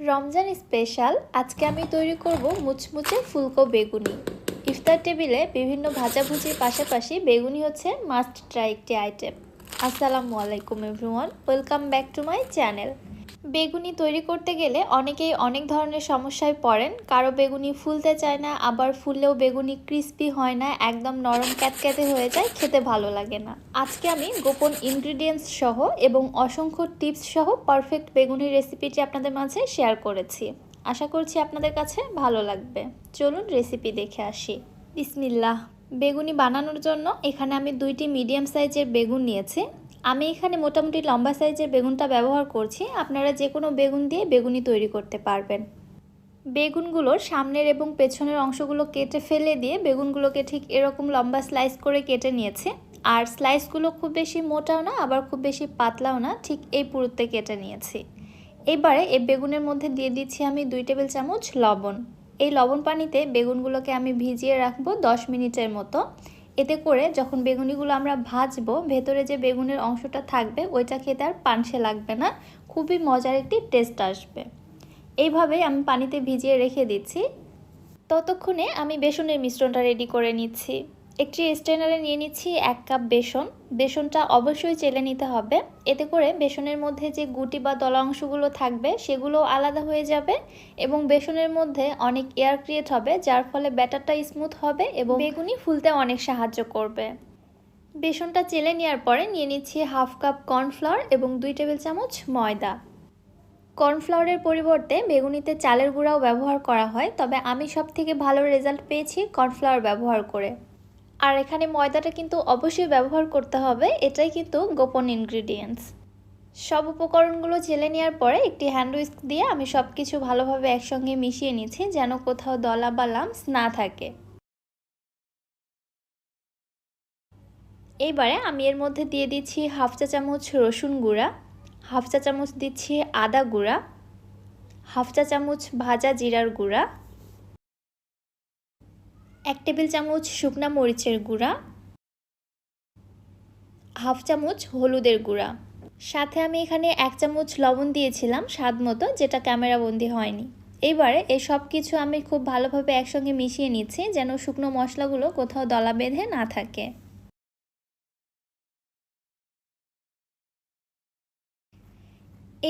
Ramzan special আজকে আমি তৈরি করব মুচমুচে ফুলকো বেগুনি। ইফতার টেবিলে বিভিন্ন ভাজাভুজির পাশাপাশি বেগুনি হচ্ছে মাস্ট ট্রাই একটি আইটেম। আসসালামু আলাইকুম everyone, welcome back to my channel. বেগুনি তৈরি করতে গেলে অনেকেই অনেক ধরনের সমস্যায় পড়েন। কারো বেগুনি ফুলতে চায় না, আবার ফুললেও বেগুনি ক্রিস্পি হয় না, একদম নরম ক্যাতক্যাতে হয়ে যায়, খেতে ভালো লাগে না। আজকে আমি গোপন ইনগ্রিডিয়েন্টস সহ এবং অসংখ্য টিপস সহ পারফেক্ট বেগুনির রেসিপিটি আপনাদের মাঝে শেয়ার করেছি। আশা করছি আপনাদের কাছে ভালো লাগবে। চলুন রেসিপি দেখে আসি। বিসমিল্লাহ। বেগুনি বানানোর জন্য এখানে আমি 2টি মিডিয়াম সাইজের বেগুন নিয়েছি। আমি এখানে মোটামুটি লম্বা সাইজের বেগুনটা ব্যবহার করছি। আপনারা যে কোনো বেগুন দিয়ে বেগুনি তৈরি করতে পারবেন। বেগুনগুলোর সামনের এবং পেছনের অংশগুলো কেটে ফেলে দিয়ে বেগুনগুলোকে ঠিক এরকম লম্বা স্লাইস করে কেটে নিয়েছি। আর স্লাইসগুলো খুব বেশি মোটাও না, আবার খুব বেশি পাতলাও না, ঠিক এই পুরুত্বে কেটে নিয়েছি। এবারে এই বেগুনের মধ্যে দিয়ে দিচ্ছি আমি 2 টেবিল চামচ লবণ। এই লবণ পানিতে বেগুনগুলোকে আমি ভিজিয়ে রাখবো 10 মিনিটের মতো। এতে করে যখন বেগুনিগুলো আমরা ভাজবো, ভেতরে যে বেগুনের অংশটা থাকবে ওইটা খেতে আর পানসে লাগবে না, খুবই মজার একটি টেস্ট আসবে। এইভাবেই আমি পানিতে ভিজিয়ে রেখে দিচ্ছি। ততক্ষণে আমি বেসনের মিশ্রণটা রেডি করে নিচ্ছি। একটি স্ট্রেনারে নিয়ে নিচ্ছি 1 কাপ বেসন। বেসনটা অবশ্যই চেলে নিতে হবে, এতে করে বেসনের মধ্যে যে গুটি বা দলা অংশগুলো থাকবে সেগুলো আলাদা হয়ে যাবে এবং বেসনের মধ্যে অনেক এয়ার ক্রিয়েট হবে, যার ফলে ব্যাটারটা স্মুথ হবে এবং বেগুনি ফুলতে অনেক সাহায্য করবে। বেসনটা চেলে নেওয়ার পরে নিয়ে নিচ্ছি 1/2 কাপ কর্নফ্লাওয়ার এবং 2 টেবিল চামচ ময়দা। কর্নফ্লাওয়ারের পরিবর্তে বেগুনিতে চালের গুঁড়াও ব্যবহার করা হয়, তবে আমি সবথেকে ভালো রেজাল্ট পেয়েছি কর্নফ্লাওয়ার ব্যবহার করে। আর এখানে ময়দাটা কিন্তু অবশ্যই ব্যবহার করতে হবে, এটাই কিন্তু গোপন ইনগ্রিডিয়েন্টস। সব উপকরণগুলো চেলে নেওয়ার পরে একটি হ্যান্ড হুইস্ক দিয়ে আমি সব কিছু ভালোভাবে একসঙ্গে মিশিয়ে নিচ্ছি, যেন কোথাও দলা বা লাম্পস না থাকে। এইবারে আমি এর মধ্যে দিয়ে দিচ্ছি 1/2 চা চামচ রসুন গুঁড়া, 1/2 চা চামচ দিচ্ছি আদা গুঁড়া, 1/2 চা চামচ ভাজা জিরার গুঁড়া, 1 টেবিল চামচ শুকনা মরিচের গুঁড়া, 1/2 চামচ হলুদের গুঁড়া। সাথে আমি এখানে 1 চামচ লবণ দিয়েছিলাম স্বাদ মতো, যেটা ক্যামেরাবন্দি হয়নি। এইবারে এই সব কিছু আমি খুব ভালোভাবে একসঙ্গে মিশিয়ে নিচ্ছি, যেন শুকনো মশলাগুলো কোথাও দলা বেঁধে না থাকে।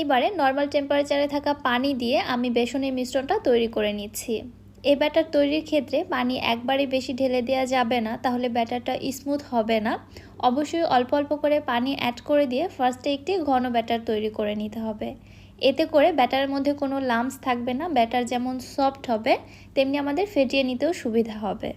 এবারে নর্মাল টেম্পারেচারে থাকা পানি দিয়ে আমি বেসনের মিশ্রণটা তৈরি করে নিচ্ছি। এই ব্যাটার তৈরির ক্ষেত্রে পানি একবারে বেশি ঢেলে দেওয়া যাবে না, তাহলে ব্যাটারটা স্মুথ হবে না। অবশ্যই অল্প অল্প করে পানি অ্যাড করে দিয়ে ফার্স্টে একটি ঘন ব্যাটার তৈরি করে নিতে হবে। এতে করে ব্যাটারের মধ্যে কোনো লাম্পস থাকবে না, ব্যাটার যেমন সফট হবে তেমনি আমাদের ফেটিয়ে নিতেও সুবিধা হবে।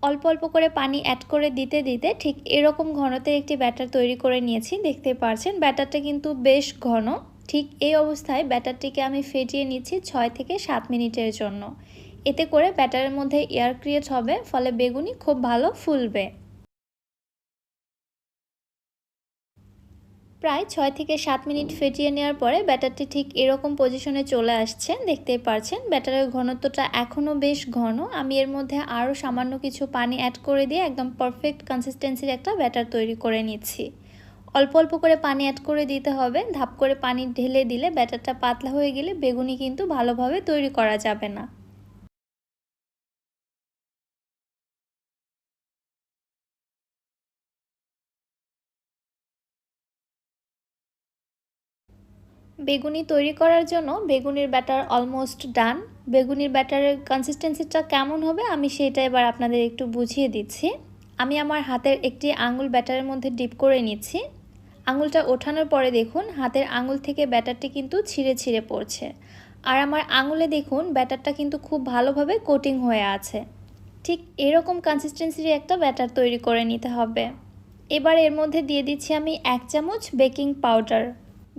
অল্প অল্প করে পানি অ্যাড করে দিতে দিতে ঠিক এরকম ঘনতে একটি ব্যাটার তৈরি করে নিয়েছি। দেখতে পাচ্ছেন ব্যাটারটা কিন্তু বেশ ঘন। ঠিক এই অবস্থায় ব্যাটারটিকে আমি ফেটিয়ে নিচ্ছি 6 থেকে 7 মিনিটের জন্য। এতে করে ব্যাটারের মধ্যে এয়ার ক্রিয়েট হবে, ফলে বেগুনি খুব ভালো ফুলবে। প্রায় 6 থেকে 7 মিনিট ফেটিয়ে নেওয়ার পরে ব্যাটারটি ঠিক এরকম পজিশনে চলে আসছে। দেখতেই পাচ্ছেন ব্যাটারের ঘনত্বটা এখনও বেশ ঘন। আমি এর মধ্যে আরও সামান্য কিছু পানি অ্যাড করে দিয়ে একদম পারফেক্ট কনসিস্টেন্সির একটা ব্যাটার তৈরি করে নিচ্ছি। অল্প অল্প করে পানি অ্যাড করে দিতে হবে, ধাপ করে পানি ঢেলে দিলে ব্যাটারটা পাতলা হয়ে গেলে বেগুনি কিন্তু ভালোভাবে তৈরি করা যাবে না। বেগুনি তৈরি করার জন্য বেগুনির ব্যাটার অলমোস্ট ডান। বেগুনির ব্যাটারের কনসিস্টেন্সিটা কেমন হবে আমি সেটা এবার আপনাদের একটু বুঝিয়ে দিচ্ছি। আমি আমার হাতের একটি আঙুল ব্যাটারের মধ্যে ডিপ করে নিচ্ছি। আঙুলটা ওঠানোর পরে দেখুন হাতের আঙুল থেকে ব্যাটারটি কিন্তু ছিঁড়ে ছিঁড়ে পড়ছে। আর আমার আঙুলে দেখুন ব্যাটারটা কিন্তু খুব ভালোভাবে কোটিং হয়ে আছে। ঠিক এরকম কনসিস্টেন্সির একটা ব্যাটার তৈরি করে নিতে হবে। এবার এর মধ্যে দিয়ে দিচ্ছি আমি 1 চামচ বেকিং পাউডার।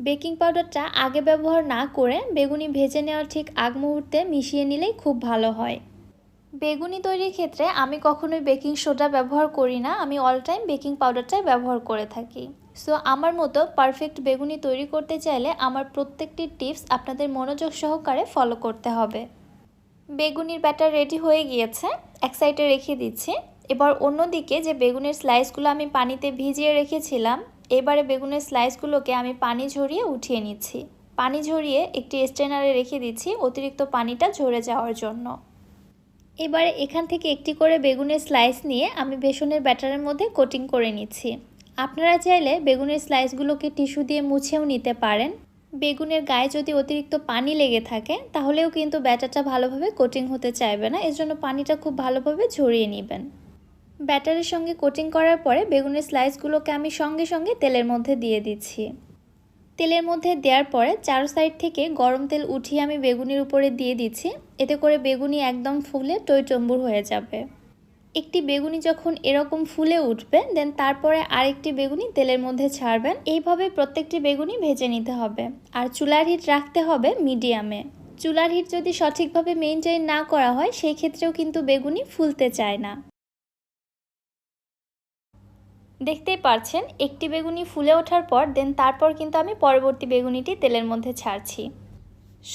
বেকিং পাউডারটা আগে ব্যবহার না করে বেগুনি ভেজে নেওয়ার ঠিক আগ মুহূর্তে মিশিয়ে নিলেই খুব ভালো হয়। বেগুনি তৈরির ক্ষেত্রে আমি কখনোই বেকিং সোডা ব্যবহার করি না, আমি অল টাইম বেকিং পাউডারটাই ব্যবহার করে থাকি। সো আমার মতো পারফেক্ট বেগুনি তৈরি করতে চাইলে আমার প্রত্যেকটি টিপস আপনাদের মনোযোগ সহকারে ফলো করতে হবে। বেগুনির ব্যাটার রেডি হয়ে গিয়েছে, এক সাইডে রেখে দিচ্ছি। এবার অন্যদিকে যে বেগুনের স্লাইসগুলো আমি পানিতে ভিজিয়ে রেখেছিলাম, এবারে বেগুনের স্লাইসগুলোকে আমি পানি ঝরিয়ে উঠিয়ে নিচ্ছি। পানি ঝরিয়ে একটি স্ট্রেনারে রেখে দিচ্ছি অতিরিক্ত পানিটা ঝরে যাওয়ার জন্য। এবারে এখান থেকে একটি করে বেগুনের স্লাইস নিয়ে আমি বেসনের ব্যাটারের মধ্যে কোটিং করে নিচ্ছি। আপনারা চাইলে বেগুনের স্লাইসগুলোকে টিস্যু দিয়ে মুছেও নিতে পারেন। বেগুনের গায়ে যদি অতিরিক্ত পানি লেগে থাকে তাহলেও কিন্তু ব্যাটারটা ভালোভাবে কোটিং হতে চাইবে না, এজন্য পানিটা খুব ভালোভাবে ঝরিয়ে নেবেন। ব্যাটারের সঙ্গে কোটিং করার পরে বেগুনের স্লাইসগুলোকে আমি সঙ্গে সঙ্গে তেলের মধ্যে দিয়ে দিচ্ছি। তেলের মধ্যে দেওয়ার পরে চারো সাইড থেকে গরম তেল উঠিয়ে আমি বেগুনির উপরে দিয়ে দিচ্ছি। এতে করে বেগুনি একদম ফুলে টইটম্বুর হয়ে যাবে। একটি বেগুনি যখন এরকম ফুলে উঠবে দেন তারপরে আরেকটি বেগুনি তেলের মধ্যে ছাড়বেন। এইভাবে প্রত্যেকটি বেগুনি ভেজে নিতে হবে। আর চুলার হিট রাখতে হবে মিডিয়ামে। চুলার হিট যদি সঠিকভাবে মেনটেন না করা হয় সেই ক্ষেত্রেও কিন্তু বেগুনি ফুলতে চায় না। দেখতেই পারছেন একটি বেগুনি ফুলে ওঠার পর দেন তারপর কিন্তু আমি পরবর্তী বেগুনিটি তেলের মধ্যে ছাড়ছি।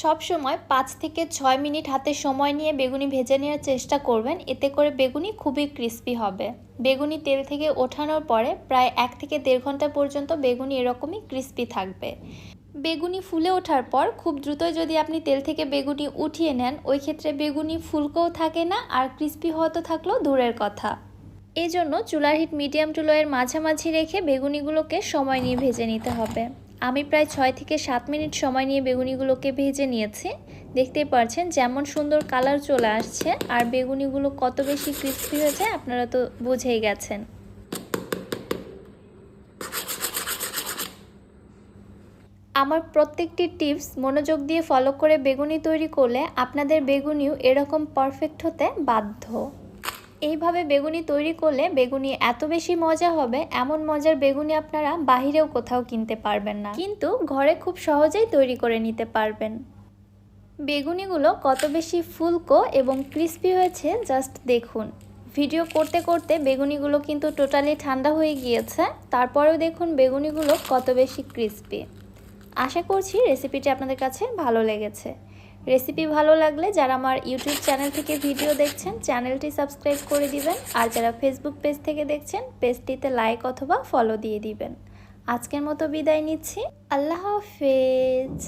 সব সময় 5 থেকে 6 মিনিট হাতে সময় নিয়ে বেগুনি ভেজে নেওয়ার চেষ্টা করবেন, এতে করে বেগুনি খুবই ক্রিস্পি হবে। বেগুনি তেল থেকে ওঠানোর পরে প্রায় 1 থেকে 1.5 ঘন্টা পর্যন্ত বেগুনি এরকমই ক্রিস্পি থাকবে। বেগুনি ফুলে ওঠার পর খুব দ্রুতই যদি আপনি তেল থেকে বেগুনি উঠিয়ে নেন ওই ক্ষেত্রে বেগুনি ফুলকোও থাকে না আর ক্রিস্পি হওয়া তো থাকলেও দূরের কথা। এই জন্য চুলার হিট মিডিয়াম টু লোয়ের মাঝামাঝি রেখে বেগুনিগুলোকে সময় নিয়ে ভেজে নিতে হবে। আমি প্রায় 6 থেকে 7 মিনিট সময় নিয়ে বেগুনিগুলোকে ভেজে নিয়েছি। দেখতেই পাচ্ছেন যেমন সুন্দর কালার চলে আসছে আর বেগুনিগুলো কত বেশি ক্রিস্পি হয়েছে আপনারা তো বুঝেই গেছেন। আমার প্রত্যেকটি টিপস মনোযোগ দিয়ে ফলো করে বেগুনি তৈরি করলে আপনাদের বেগুনিও এরকম পারফেক্ট হতে বাধ্য। এইভাবে বেগুনি তৈরি করলে বেগুনি এত বেশি মজা হবে, এমন মজার বেগুনি আপনারা বাহিরেও কোথাও কিনতে পারবেন না, কিন্তু ঘরে খুব সহজেই তৈরি করে নিতে পারবেন। বেগুনিগুলো কত বেশি ফুলকো এবং ক্রিস্পি হয়েছে জাস্ট দেখুন। ভিডিও করতে করতে বেগুনিগুলো কিন্তু টোটালি ঠান্ডা হয়ে গিয়েছে, তারপরেও দেখুন বেগুনিগুলো কত বেশি ক্রিস্পি। আশা করছি রেসিপিটি আপনাদের কাছে ভালো লেগেছে। রেসিপি ভালো লাগলে যারা আমার ইউটিউব চ্যানেল থেকে ভিডিও দেখছেন চ্যানেলটি সাবস্ক্রাইব করে দিবেন, আর যারা ফেসবুক পেজ থেকে দেখছেন পেজটিতে লাইক অথবা ফলো দিয়ে দিবেন। আজকের মতো বিদায় নিচ্ছি। আল্লাহ হাফেজ।